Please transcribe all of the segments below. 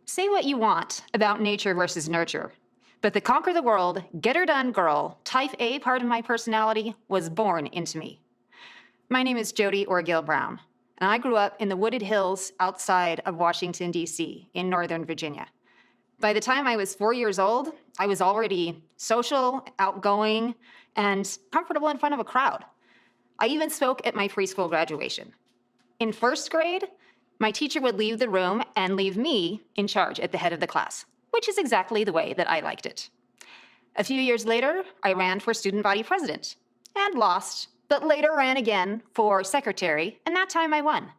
Say what you want about nature versus nurture, but the conquer the world, get her done girl, type A part of my personality was born into me. My name is Jodi Orgill Brown, and I grew up in the wooded hills outside of Washington, D.C., in Northern Virginia. By the time I was 4 years old, I was already social, outgoing, and comfortable in front of a crowd. I even spoke at my preschool graduation. In first grade, my teacher would leave the room and leave me in charge at the head of the class, which is exactly the way that I liked it. A few years later, I ran for student body president and lost, but later ran again for secretary, and that time I won.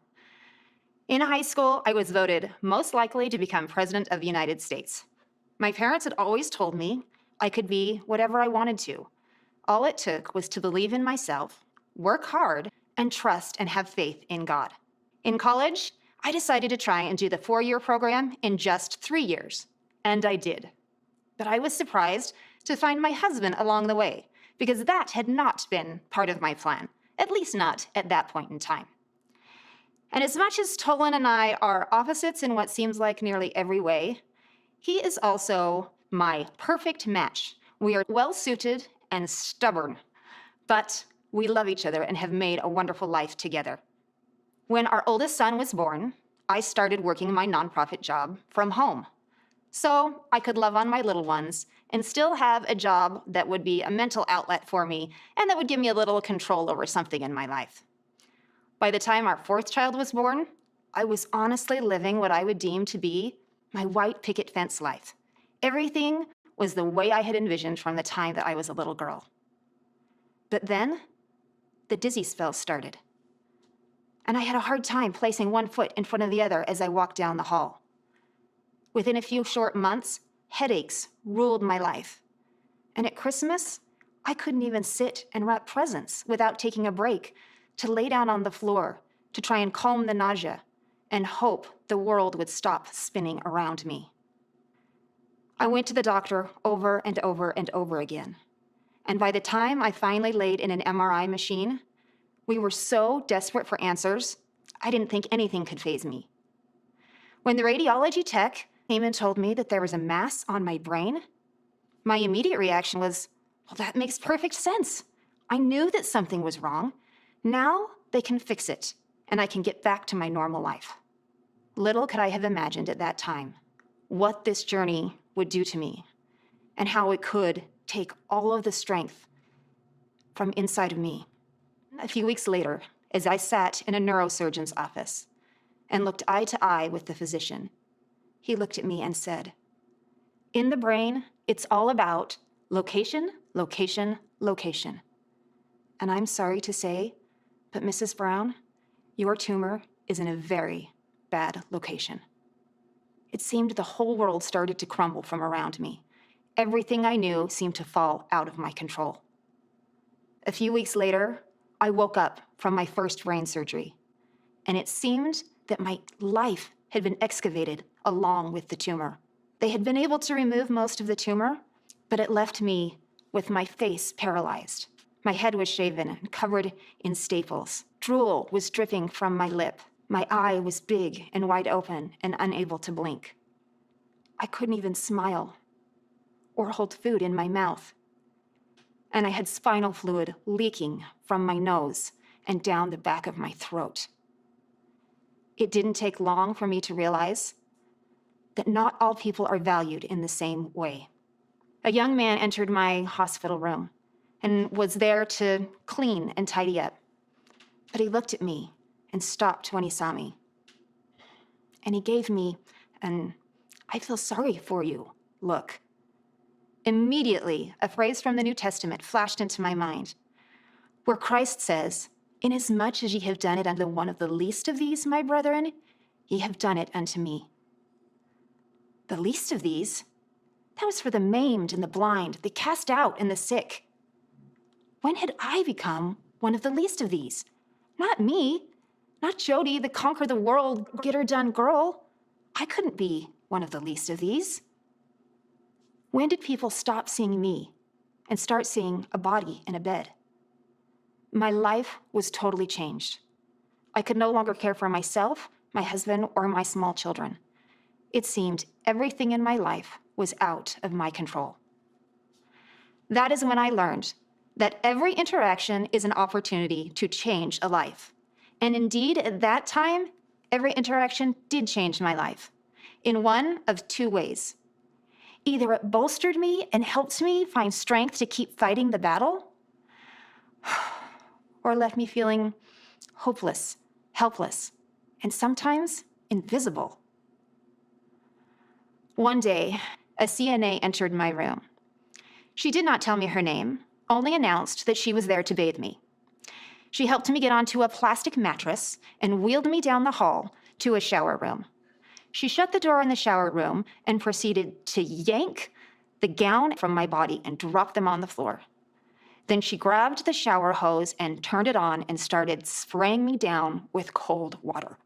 In high school, I was voted most likely to become president of the United States. My parents had always told me I could be whatever I wanted to. All it took was to believe in myself, work hard, and trust and have faith in God. In college, I decided to try and do the 4-year program in just 3 years, and I did. But I was surprised to find my husband along the way, because that had not been part of my plan, at least not at that point in time. And as much as Tolan and I are opposites in what seems like nearly every way, he is also my perfect match. We are well-suited and stubborn, but we love each other and have made a wonderful life together. When our oldest son was born, I started working my nonprofit job from home, so I could love on my little ones and still have a job that would be a mental outlet for me and that would give me a little control over something in my life. By the time our 4th child was born, I was honestly living what I would deem to be my white picket fence life. Everything was the way I had envisioned from the time that I was a little girl. But then, the dizzy spell started. And I had a hard time placing one foot in front of the other as I walked down the hall. Within a few short months, headaches ruled my life. And at Christmas, I couldn't even sit and wrap presents without taking a break to lay down on the floor to try and calm the nausea and hope the world would stop spinning around me. I went to the doctor over and over and over again. And by the time I finally laid in an MRI machine, we were so desperate for answers, I didn't think anything could faze me. When the radiology tech came and told me that there was a mass on my brain, my immediate reaction was, well, that makes perfect sense. I knew that something was wrong. Now they can fix it, and I can get back to my normal life. Little could I have imagined at that time what this journey would do to me and how it could take all of the strength from inside of me. A few weeks later, as I sat in a neurosurgeon's office and looked eye to eye with the physician, he looked at me and said, "In the brain, it's all about location, location, location. And I'm sorry to say, but Mrs. Brown, your tumor is in a very bad location." It seemed the whole world started to crumble from around me. Everything I knew seemed to fall out of my control. A few weeks later, I woke up from my first brain surgery, and it seemed that my life had been excavated along with the tumor. They had been able to remove most of the tumor, but it left me with my face paralyzed. My head was shaven and covered in staples. Drool was dripping from my lip. My eye was big and wide open and unable to blink. I couldn't even smile or hold food in my mouth. And I had spinal fluid leaking from my nose and down the back of my throat. It didn't take long for me to realize that not all people are valued in the same way. A young man entered my hospital room and was there to clean and tidy up. But he looked at me and stopped when he saw me. And he gave me an "I feel sorry for you" look. Immediately, a phrase from the New Testament flashed into my mind, where Christ says, "Inasmuch as ye have done it unto one of the least of these, my brethren, ye have done it unto me." The least of these? That was for the maimed and the blind, the cast out and the sick. When had I become one of the least of these? Not me. Not Jodi, the conquer the world, get her done girl. I couldn't be one of the least of these. When did people stop seeing me and start seeing a body in a bed? My life was totally changed. I could no longer care for myself, my husband, or my small children. it seemed everything in my life was out of my control. That is when I learned that every interaction is an opportunity to change a life. And indeed, at that time, every interaction did change my life in one of two ways. Either it bolstered me and helped me find strength to keep fighting the battle, or left me feeling hopeless, helpless, and sometimes invisible. One day, a CNA entered my room. She did not tell me her name, only announced that she was there to bathe me. She helped me get onto a plastic mattress and wheeled me down the hall to a shower room. She shut the door in the shower room and proceeded to yank the gown from my body and drop them on the floor. Then she grabbed the shower hose and turned it on and started spraying me down with cold water.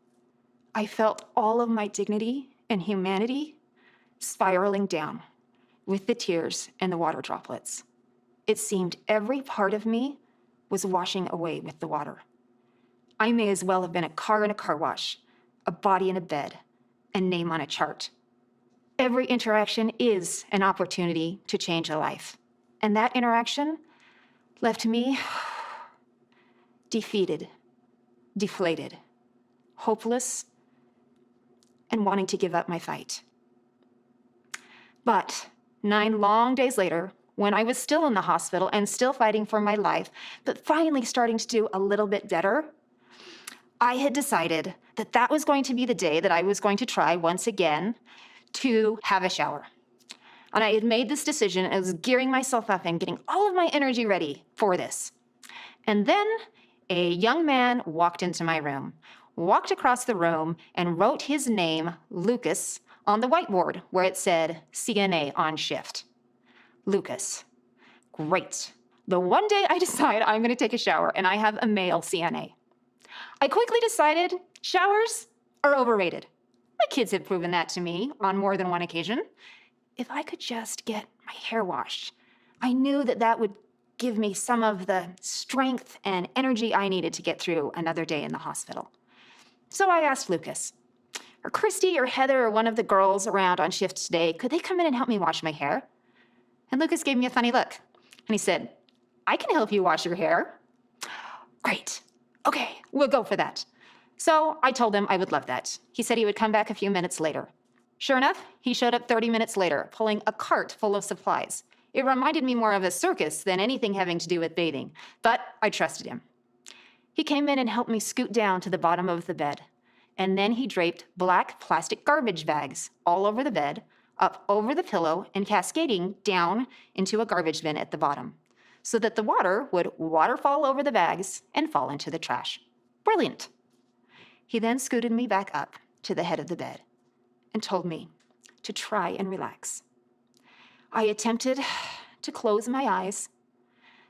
I felt all of my dignity and humanity spiraling down with the tears and the water droplets. It seemed every part of me was washing away with the water. I may as well have been a car in a car wash, a body in a bed, a name on a chart. Every interaction is an opportunity to change a life. And that interaction left me defeated, deflated, hopeless, and wanting to give up my fight. But 9 long days later, when I was still in the hospital and still fighting for my life, but finally starting to do a little bit better, I had decided that that was going to be the day that I was going to try once again to have a shower. And I had made this decision. I was gearing myself up and getting all of my energy ready for this. And then a young man walked into my room, walked across the room, and wrote his name, Lucas, on the whiteboard where it said CNA on shift. Lucas. Great. The one day I decide I'm going to take a shower and I have a male CNA. I quickly decided showers are overrated. My kids have proven that to me on more than one occasion. If I could just get my hair washed, I knew that that would give me some of the strength and energy I needed to get through another day in the hospital. So I asked Lucas, or Christy or Heather or one of the girls around on shift today, could they come in and help me wash my hair? And Lucas gave me a funny look. And he said, I can help you wash your hair. Great. Okay, we'll go for that. So I told him I would love that. He said he would come back a few minutes later. Sure enough, he showed up 30 minutes later, pulling a cart full of supplies. It reminded me more of a circus than anything having to do with bathing, but I trusted him. He came in and helped me scoot down to the bottom of the bed. And then he draped black plastic garbage bags all over the bed, up over the pillow, and cascading down into a garbage bin at the bottom, so that the water would waterfall over the bags and fall into the trash. Brilliant. He then scooted me back up to the head of the bed and told me to try and relax. I attempted to close my eyes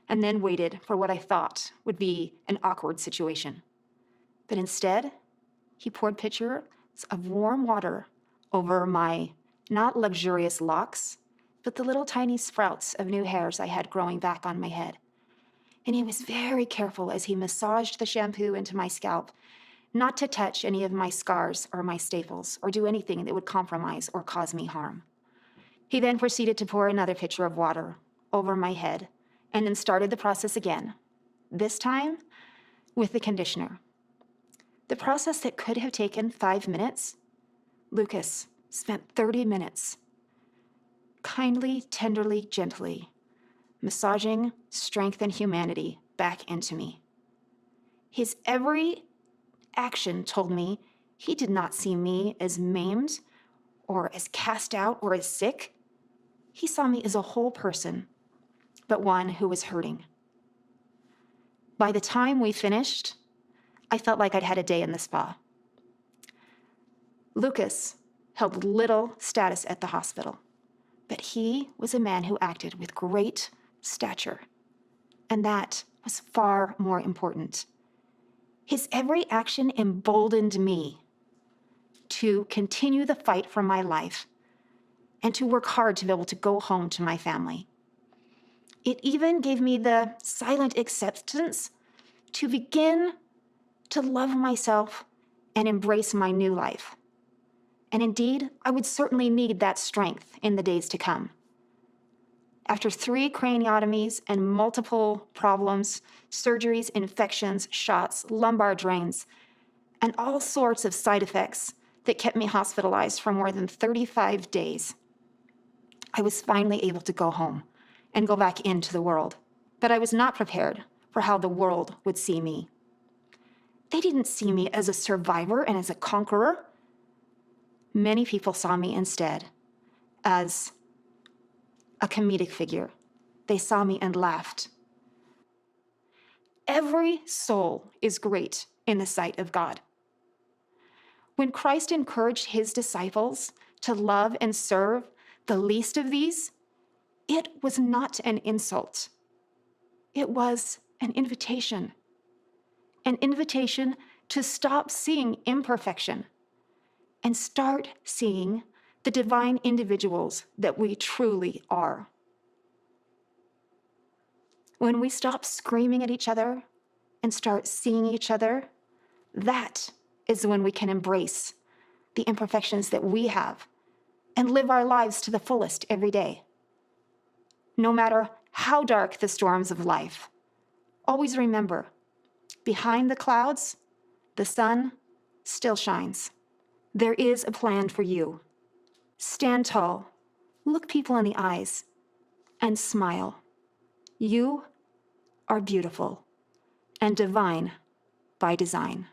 and then waited for what I thought would be an awkward situation. But instead, he poured pitchers of warm water over my not luxurious locks, but the little tiny sprouts of new hairs I had growing back on my head. And he was very careful as he massaged the shampoo into my scalp, not to touch any of my scars or my staples or do anything that would compromise or cause me harm. He then proceeded to pour another pitcher of water over my head and then started the process again, this time with the conditioner. The process that could have taken 5 minutes, Lucas spent 30 minutes, kindly, tenderly, gently, massaging strength and humanity back into me. His every action told me he did not see me as maimed or as cast out or as sick. He saw me as a whole person, but one who was hurting. By the time we finished, I felt like I'd had a day in the spa. Lucas held little status at the hospital, but he was a man who acted with great stature, and that was far more important. His every action emboldened me to continue the fight for my life and to work hard to be able to go home to my family. It even gave me the silent acceptance to begin to love myself and embrace my new life. And indeed, I would certainly need that strength in the days to come. After 3 craniotomies and multiple problems, surgeries, infections, shots, lumbar drains, and all sorts of side effects that kept me hospitalized for more than 35 days, I was finally able to go home and go back into the world. But I was not prepared for how the world would see me. They didn't see me as a survivor and as a conqueror. Many people saw me instead as a comedic figure. They saw me and laughed. Every soul is great in the sight of God. When Christ encouraged his disciples to love and serve the least of these, it was not an insult. It was an invitation to stop seeing imperfection and start seeing the divine individuals that we truly are. When we stop screaming at each other and start seeing each other, that is when we can embrace the imperfections that we have and live our lives to the fullest every day. No matter how dark the storms of life, always remember, behind the clouds, the sun still shines. There is a plan for you. Stand tall, look people in the eyes, and smile. You are beautiful and divine by design.